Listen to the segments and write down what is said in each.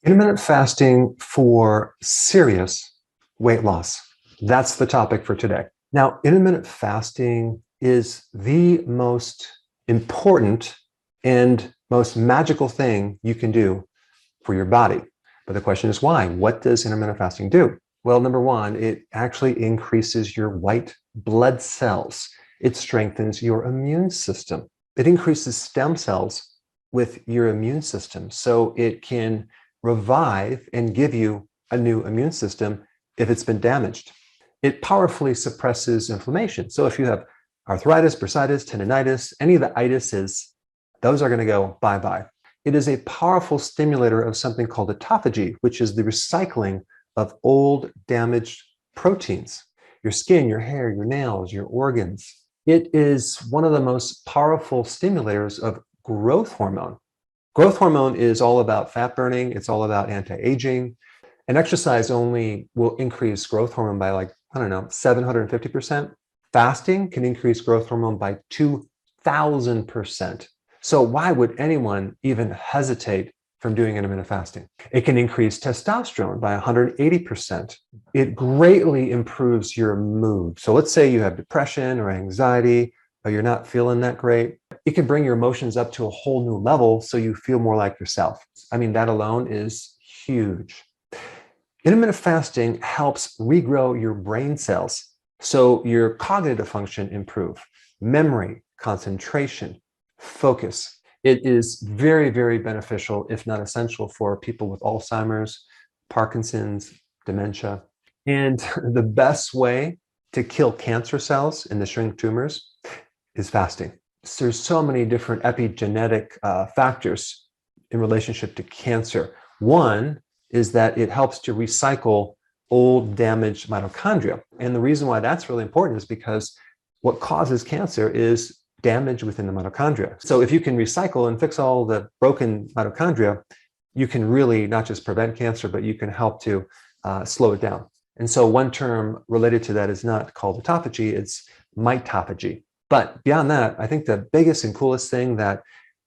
Intermittent fasting for serious weight loss. That's the topic for today. Now, intermittent fasting is the most important and most magical thing you can do for your body. But the question is why? What does intermittent fasting do? Well, number one, it actually increases your white blood cells. It strengthens your immune system. It increases stem cells with your immune system so it can revive and give you a new immune system if it's been damaged. It powerfully suppresses inflammation. So if you have arthritis, bursitis, tendinitis, any of the itises, those are going to go bye-bye. It is a powerful stimulator of something called autophagy, which is the recycling of old damaged proteins. Your skin, your hair, your nails, your organs. It is one of the most powerful stimulators of growth hormone. Growth hormone is all about fat burning. It's all about anti-aging. And exercise only will increase growth hormone by 750%. Fasting can increase growth hormone by 2,000%. So why would anyone even hesitate from doing intermittent fasting? It can increase testosterone by 180%. It greatly improves your mood. So let's say you have depression or anxiety, or you're not feeling that great. It can bring your emotions up to a whole new level so you feel more like yourself. I mean, that alone is huge. Intermittent fasting helps regrow your brain cells so your cognitive function improve, memory, concentration, focus. It is very, very beneficial, if not essential, for people with Alzheimer's, Parkinson's, dementia. And the best way to kill cancer cells and to shrink tumors is fasting. So there's so many different epigenetic factors in relationship to cancer. One is that it helps to recycle old damaged mitochondria. And the reason why that's really important is because what causes cancer is damage within the mitochondria. So if you can recycle and fix all the broken mitochondria, you can really not just prevent cancer, but you can help to slow it down. And so one term related to that is not called autophagy, it's mitophagy. But beyond that, I think the biggest and coolest thing that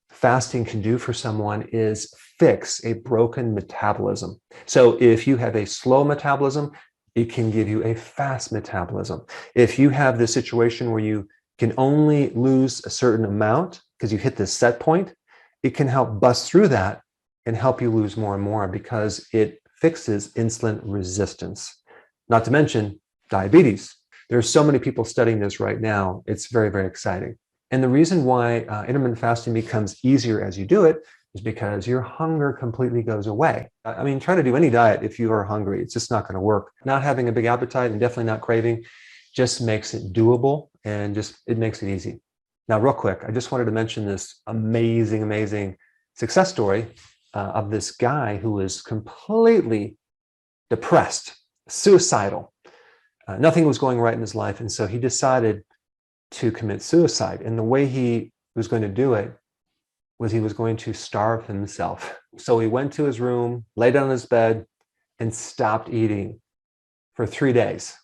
fasting can do for someone is fix a broken metabolism. So if you have a slow metabolism, it can give you a fast metabolism. If you have this situation where you can only lose a certain amount because you hit this set point, it can help bust through that and help you lose more and more because it fixes insulin resistance. Not to mention diabetes. There's so many people studying this right now. It's very, very exciting. And the reason why intermittent fasting becomes easier as you do it is because your hunger completely goes away. I mean, try to do any diet if you are hungry. It's just not going to work. Not having a big appetite and definitely not craving just makes it doable and it makes it easy. Now, real quick, I just wanted to mention this amazing, amazing success story of this guy who was completely depressed, suicidal. Nothing was going right in his life. And so he decided to commit suicide. And the way he was going to do it was he was going to starve himself. So he went to his room, lay down on his bed, and stopped eating for 3 days.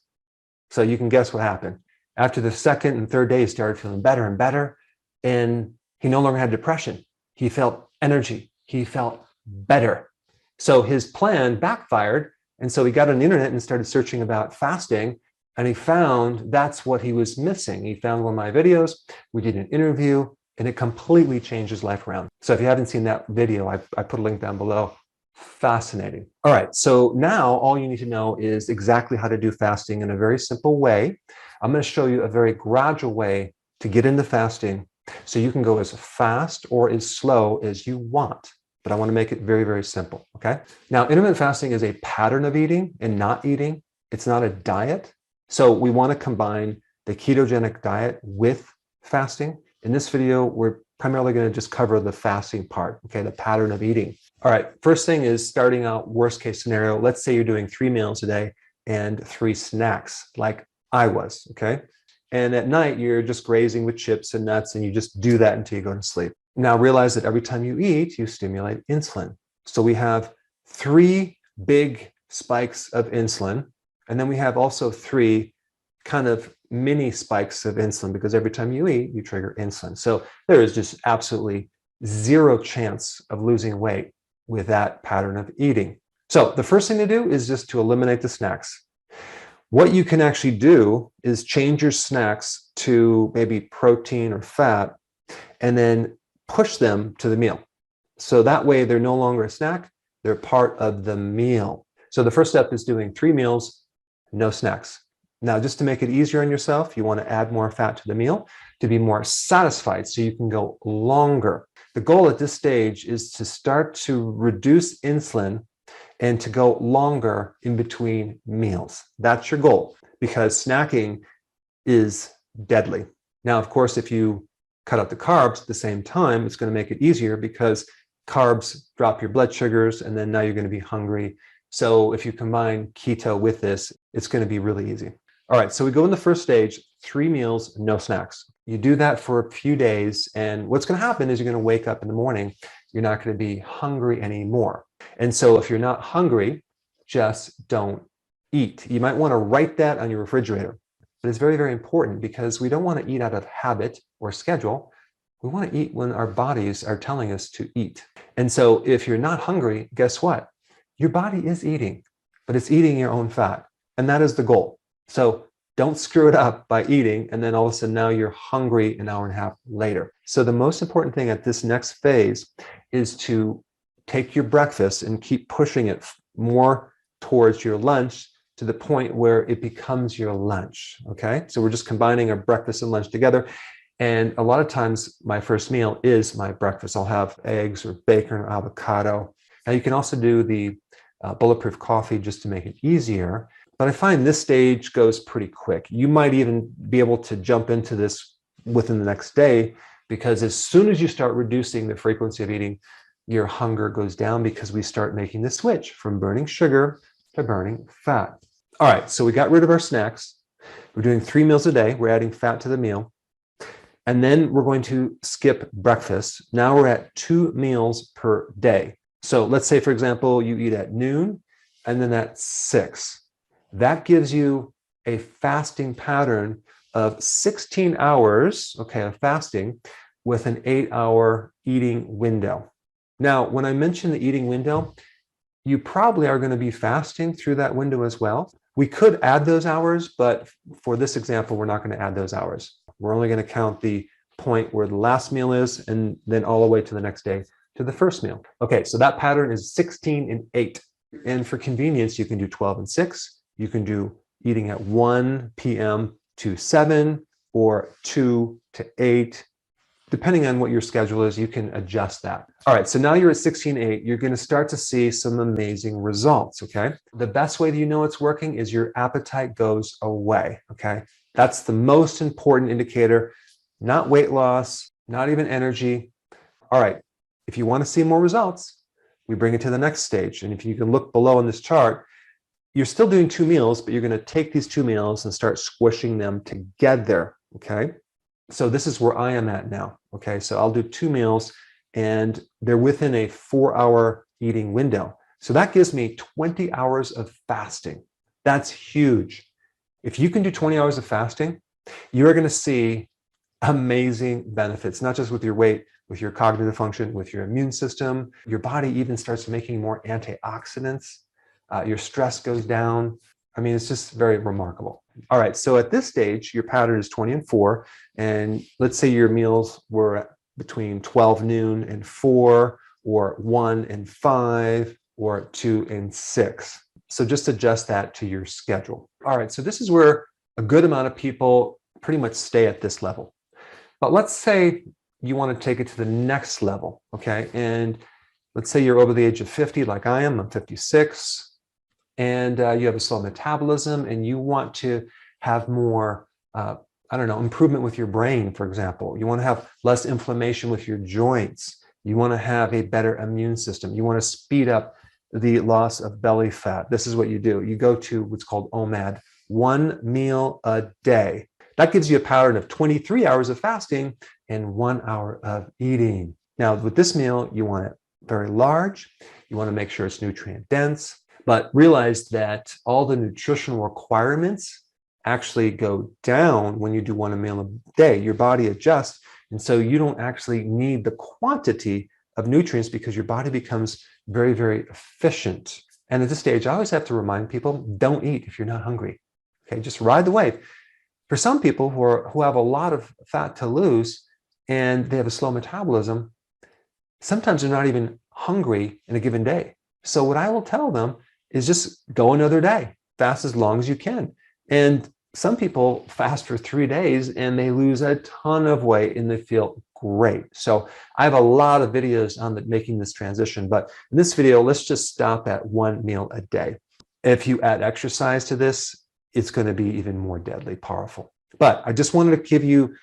So you can guess what happened. After the second and third day, he started feeling better and better. And he no longer had depression. He felt energy. He felt better. So his plan backfired. And so he got on the internet and started searching about fasting. And he found that's what he was missing. He found one of my videos. We did an interview and it completely changed his life around. So if you haven't seen that video, I put a link down below. Fascinating. All right. So now all you need to know is exactly how to do fasting in a very simple way. I'm going to show you a very gradual way to get into fasting so you can go as fast or as slow as you want. But I want to make it very, very simple. Okay. Now, intermittent fasting is a pattern of eating and not eating. It's not a diet. So we want to combine the ketogenic diet with fasting. In this video, we're primarily going to just cover the fasting part, okay, the pattern of eating. All right, first thing is starting out worst case scenario. Let's say you're doing 3 meals a day and 3 snacks like I was, okay? And at night, you're just grazing with chips and nuts and you just do that until you go to sleep. Now realize that every time you eat, you stimulate insulin. So we have 3 big spikes of insulin. And then we have also 3 kind of mini spikes of insulin because every time you eat, you trigger insulin. So there is just absolutely zero chance of losing weight with that pattern of eating. So the first thing to do is just to eliminate the snacks. What you can actually do is change your snacks to maybe protein or fat and then push them to the meal. So that way they're no longer a snack, they're part of the meal. So the first step is doing 3 meals, no snacks. Now, just to make it easier on yourself, you want to add more fat to the meal to be more satisfied so you can go longer. The goal at this stage is to start to reduce insulin and to go longer in between meals. That's your goal, because snacking is deadly. Now, of course, if you cut out the carbs at the same time, it's going to make it easier because carbs drop your blood sugars, and then now you're going to be hungry. So if you combine keto with this, it's going to be really easy. All right, so we go in the first stage, 3 meals, no snacks. You do that for a few days, and what's going to happen is you're going to wake up in the morning, you're not going to be hungry anymore. And so if you're not hungry, just don't eat. You might want to write that on your refrigerator. But it's very, very important, because we don't want to eat out of habit or schedule. We want to eat when our bodies are telling us to eat. And so if you're not hungry, guess what? Your body is eating, but it's eating your own fat. And that is the goal. So don't screw it up by eating, and then all of a sudden now you're hungry an hour and a half later. So the most important thing at this next phase is to take your breakfast and keep pushing it more towards your lunch to the point where it becomes your lunch, okay? So we're just combining our breakfast and lunch together. And a lot of times my first meal is my breakfast. I'll have eggs or bacon or avocado. Now you can also do the bulletproof coffee just to make it easier. But I find this stage goes pretty quick. You might even be able to jump into this within the next day, because as soon as you start reducing the frequency of eating, your hunger goes down, because we start making the switch from burning sugar to burning fat. All right, so we got rid of our snacks. We're doing 3 meals a day. We're adding fat to the meal. And then we're going to skip breakfast. Now we're at 2 meals per day. So let's say, for example, you eat at noon and then at 6. That gives you a fasting pattern of 16 hours, okay, of fasting with an 8-hour eating window. Now, when I mention the eating window, you probably are going to be fasting through that window as well. We could add those hours, but for this example, we're not going to add those hours. We're only going to count the point where the last meal is, and then all the way to the next day to the first meal. Okay, so that pattern is 16 and 8. And for convenience, you can do 12 and 6. You can do eating at 1 p.m. to 7 or 2 to 8. Depending on what your schedule is, you can adjust that. All right, so now you're at 16:8. You're going to start to see some amazing results, okay? The best way that you know it's working is your appetite goes away, okay? That's the most important indicator, not weight loss, not even energy. All right, if you want to see more results, we bring it to the next stage. And if you can look below on this chart, you're still doing 2 meals, but you're going to take these 2 meals and start squishing them together, okay? So this is where I am at now, okay? So I'll do 2 meals, and they're within a 4-hour eating window. So that gives me 20 hours of fasting. That's huge. If you can do 20 hours of fasting, you're going to see amazing benefits, not just with your weight, with your cognitive function, with your immune system. Your body even starts making more antioxidants. Your stress goes down. I mean, it's just very remarkable. All right, so at this stage, your pattern is 20 and 4, and let's say your meals were between 12 noon and 4, or 1 and 5, or 2 and 6. So just adjust that to your schedule. All right, so this is where a good amount of people pretty much stay at this level. But let's say you want to take it to the next level, okay? And let's say you're over the age of 50, like I am. I'm 56. And you have a slow metabolism, and you want to have more, improvement with your brain, for example. You want to have less inflammation with your joints. You want to have a better immune system. You want to speed up the loss of belly fat. This is what you do. You go to what's called OMAD, 1 meal a day. That gives you a pattern of 23 hours of fasting and 1 hour of eating. Now, with this meal, you want it very large. You want to make sure it's nutrient dense. But realize that all the nutritional requirements actually go down when you do 1 meal a day. Your body adjusts, and so you don't actually need the quantity of nutrients, because your body becomes very, very efficient. And at this stage, I always have to remind people, don't eat if you're not hungry. Okay, just ride the wave. For some people who have a lot of fat to lose and they have a slow metabolism, sometimes they're not even hungry in a given day. So what I will tell them is just go another day, fast as long as you can. And some people fast for 3 days and they lose a ton of weight and they feel great. So I have a lot of videos on making this transition, but in this video, let's just stop at 1 meal a day. If you add exercise to this, it's going to be even more deadly powerful. But I just wanted to give you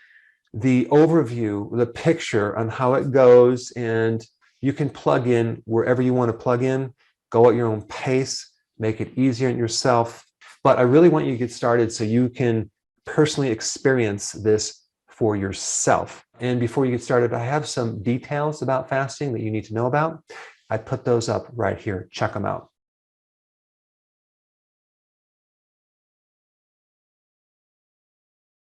the overview, the picture on how it goes, and you can plug in wherever you want to plug in, go at your own pace, make it easier on yourself. But I really want you to get started so you can personally experience this for yourself. And before you get started, I have some details about fasting that you need to know about. I put those up right here. Check them out.